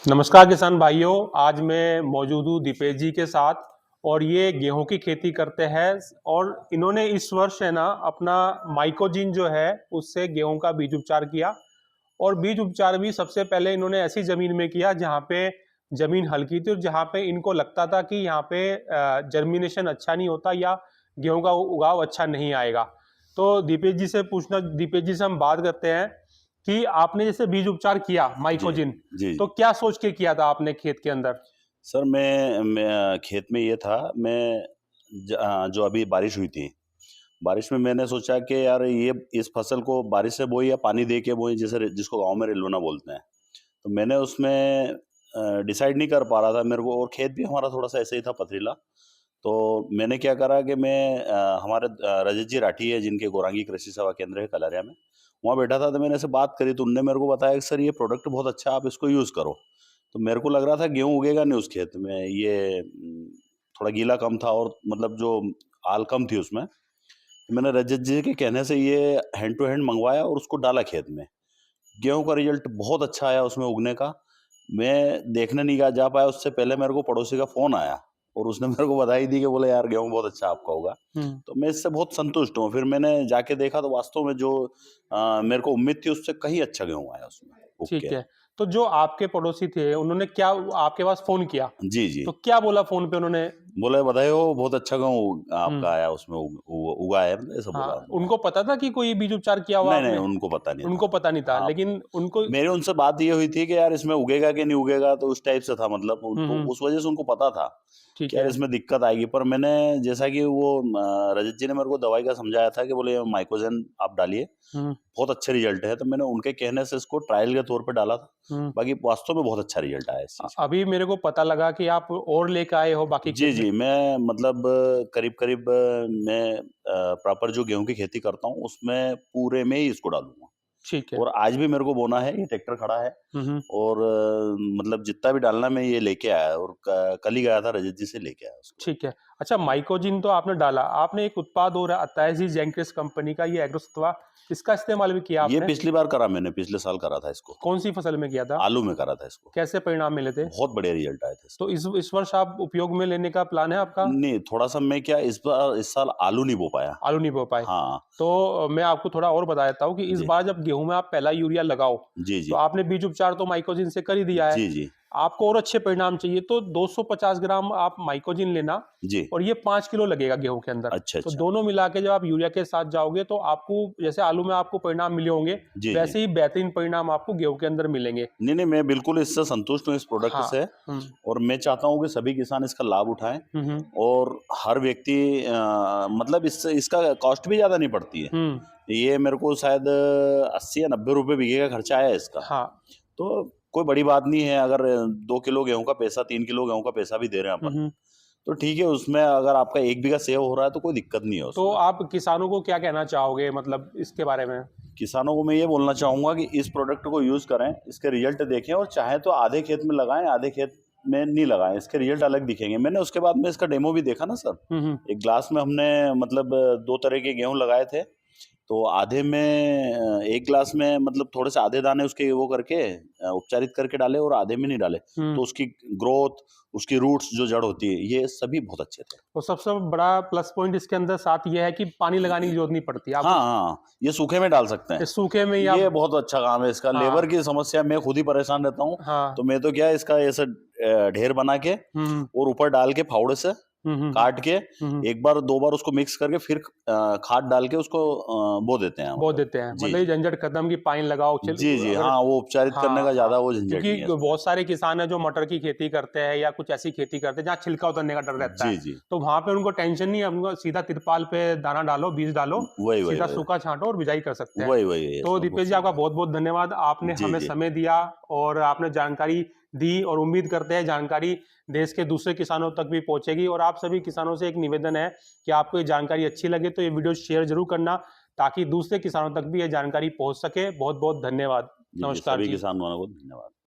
नमस्कार किसान भाइयों, आज मैं मौजूद हूँ दीपेश जी के साथ और ये गेहूं की खेती करते हैं और इन्होंने इस वर्ष है ना अपना माइकोजिन जो है उससे गेहूं का बीज उपचार किया। और बीज उपचार भी सबसे पहले इन्होंने ऐसी जमीन में किया जहाँ पे जमीन हल्की थी और जहाँ पे इनको लगता था कि यहाँ पे जर्मिनेशन अच्छा नहीं होता या गेहूं का उगाव अच्छा नहीं आएगा। तो दीपेश जी से हम बात करते हैं कि आपने जैसे बीज उपचार किया जी, माइकोजिन, जी, तो जी। क्या सोच के किया था आपने खेत के अंदर? सर मैं खेत में ये था जो अभी बारिश हुई थी, बारिश में मैंने सोचा कि यार ये इस फसल को बारिश से बोई या पानी दे के बोई जिसको गाँव में रिलोना बोलते हैं। तो मैंने उसमें डिसाइड नहीं कर पा रहा था मेरे को और खेत भी हमारा थोड़ा-सा ऐसे ही था पथरीला। तो मैंने क्या करा कि हमारे रजत जी राठी है जिनके गौरांगी कृषि सेवा केंद्र है कलारिया में, वहाँ बैठा था तो मैंने ऐसे बात करी तो उन्होंने मेरे को बताया कि सर ये प्रोडक्ट बहुत अच्छा है आप इसको यूज़ करो। तो मेरे को लग रहा था गेहूँ उगेगा नहीं उस खेत में थोड़ा गीला कम था और मतलब जो आल कम थी उसमें। तो मैंने रजत जी के कहने से ये हैंड टू हैंड मँगवाया और उसको डाला खेत में। गेहूँ का रिज़ल्ट बहुत अच्छा आया उसमें उगने का। मैं देखने नहीं जा पाया उससे पहले मेरे को पड़ोसी का फ़ोन आया और उसने मेरे को बधाई दी कि बोले यार गेहूँ बहुत अच्छा आपका होगा। हम्म। तो मैं इससे बहुत संतुष्ट हूँ। फिर मैंने जाके देखा तो वास्तव में जो मेरे को उम्मीद थी उससे कहीं अच्छा गेहूँ आया उसमें उग ठीक के। है। तो जो आपके पड़ोसी थे उन्होंने क्या आपके पास फोन किया? जी, जी। तो क्या बोला फोन पे उन्होंने? बोले बधाई हो बहुत अच्छा गेहूँ हम्म। आपका आया उसमें उगा है मतलब ऐसा बोला हाँ, उन्होंने। उनको पता था कि कोई बीज उपचार किया हुआ नहीं, नहीं आपने? उनको पता नहीं था। उनको पता नहीं था, हाँ, लेकिन उनको। मेरी उनसे बात ये हुई थी कि यार इसमें उगेगा कि नहीं उगेगा तो उस टाइप से था मतलब तो हम्म। उस वजह से उनको पता था ठीक कि यार है। इसमें दिक्कत आएगी। पर मैंने जैसा कि रजत जी ने मेरे को दवाई का समझाया था कि बोले माइकोजेन आप डालिए, हम्म। बहुत अच्छे रिजल्ट है। तो मैंने उनके कहने से इसको ट्रायल के तौर पे डाला था। हम्म। बाकी वास्तव में बहुत अच्छा रिजल्ट आया इस चीज़ का। अभी मेरे को पता लगा कि आप और लेके आए हो बाकी जी, खेत में। जी, मैं मतलब करीब-करीब मैं प्रॉपर जो गेहूँ की खेती करता हूँ उसमें पूरे में ही इसको डालूँगा। ठीक है। और आज भी मेरे को बोना है, ये ट्रैक्टर खड़ा है हम्म। और मतलब जितना भी डालना मैं ये लेके आया और क कल ही गया था रजत जी से लेके आया उसको। ठीक है। अच्छा, माइकोजिन तो आपने डाला, आपने एक उत्पाद और आता है जी जेंक्रिस कंपनी का, ये एग्रोसत्वा, इसका इस्तेमाल भी किया ये आपने? पिछली बार करा मैंने, पिछले साल करा था इसको। कौन सी फसल में किया था? आलू में करा था इसको। कैसे परिणाम मिले थे? बहुत बढ़िया रिजल्ट आए थे तो इसमें। इस वर्ष आप उपयोग में लेने का प्लान है आपका? नहीं, थोड़ा-सा मैं क्या इस साल आलू नहीं बो पाया। आलू नहीं बो पाए। हाँ, तो मैं आपको थोड़ा और बता देता हूँ कि इस जी। बार जब गेहूँ में आप पहला यूरिया लगाओ, जी, तो जी। आपने बीज उपचार तो माइकोजिन से कर ही दिया है। जी, जी। आपको और अच्छे परिणाम चाहिए तो 250 ग्राम आप माइकोजिन लेना जी। और ये 5 किलो लगेगा गेहूँ के अंदर। अच्छा, तो अच्छा। दोनों मिला के जब आप यूरिया के साथ जाओगे तो आपको जैसे आलू में आपको परिणाम मिले होंगे, जी, जी। वैसे ही बेहतरीन परिणाम आपको गेहूँ के अंदर मिलेंगे। नहीं, नहीं, मैं बिल्कुल इससे संतुष्ट हूँ इस प्रोडक्ट हाँ। से हुँ। और मैं चाहता हूँ कि सभी किसान इसका लाभ उठाएँ हुँ, हुँ। और हर व्यक्ति मतलब इससे इसका कॉस्ट भी ज़्यादा नहीं पड़ती है। हुँ। ये मेरे को शायद 80 या 90 रुपए बीघे का खर्चा आया इसका। हाँ। तो कोई बड़ी बात नहीं है अगर 2 किलो गेहूँ का पैसा 3 किलो गेहूँ का पैसा भी दे रहे हैं हुँ, अपन, हुँ। तो ठीक है उसमें अगर आपका 1 बीघा सेव हो रहा है तो कोई दिक्कत नहीं है तो उसमें। आप किसानों को क्या कहना चाहोगे मतलब इसके बारे में? किसानों को मैं ये बोलना चाहूँगा कि इस प्रोडक्ट को यूज़ करें, इसके रिज़ल्ट देखें और चाहे तो आधे खेत में लगाएँ, आधे खेत में नहीं लगाएँ, इसके रिज़ल्ट अलग दिखेंगे। मैंने उसके बाद में इसका डेमो भी देखा ना सर, हुँ, हुँ। एक ग्लास में हमने मतलब 2 तरह के गेहूँ लगाए थे, तो आधे में एक ग्लास में मतलब थोड़े से आधे दाने उसके वो करके उपचारित करके डाले और आधे में नहीं डाले। हुँ। तो उसकी ग्रोथ, उसकी रूट्स जो जड़ होती है, ये सभी बहुत अच्छे थे। और सबसे बड़ा प्लस पॉइंट इसके अंदर साथ ये है कि पानी लगाने की ज़रूरत नहीं पड़ती। आप हाँ, हाँ, ये सूखे में डाल सकते हैं। इस सूखे में ही ये आप। बहुत अच्छा काम है इसका, लेबर हाँ, की समस्या मैं खुद ही परेशान रहता हूँ, हाँ। तो मैं तो क्या है इसका ऐसे ढेर बना के हुँ, और ऊपर डाल के फावड़े से हुँ, हुँ, हुँ, काट के हुँ, हुँ। 1 बार 2 बार उसको मिक्स करके फिर खाद डाल के उसको बो देते हैं बो मतलब। देते हैं। जी, मतलब ये जी। झंझट खत्म कि पानी लगाओ चल जी, जी, अगर। हाँ, वो उपचारित करने हाँ, का हाँ। ज़्यादा वो झंझट क्योंकि नहीं है इसमें। बहुत सारे किसान हैं जो मटर की खेती करते हैं या कुछ ऐसी खेती करते हैं जहाँ छिलका उतरने का डर रहता है। जी, जी। तो वहाँ पे उनको टेंशन नहीं है, उनको सीधा तिरपाल पे दाना डालो, बीज डालो, वही, वही, सीधा वही। सूखा छांटो और बिजाई कर सकते हैं। वही, वही है तो इसमें बहुत दीपेश जी, सही आपका बात बहुत-बहुत धन्यवाद। आपने है। जी, हमें जी। समय दिया और आपने जानकारी दी और उम्मीद करते हैं जानकारी देश के दूसरे किसानों तक भी पहुँचेगी। और आप सभी किसानों से एक निवेदन है कि आपको ये जानकारी अच्छी लगे तो ये वीडियो शेयर ज़रूर करना, ताकि दूसरे किसानों तक भी ये जानकारी पहुँच सके। बहुत-बहुत धन्यवाद। जी, जी, नमस्कार सभी जी। किसानों को धन्यवाद।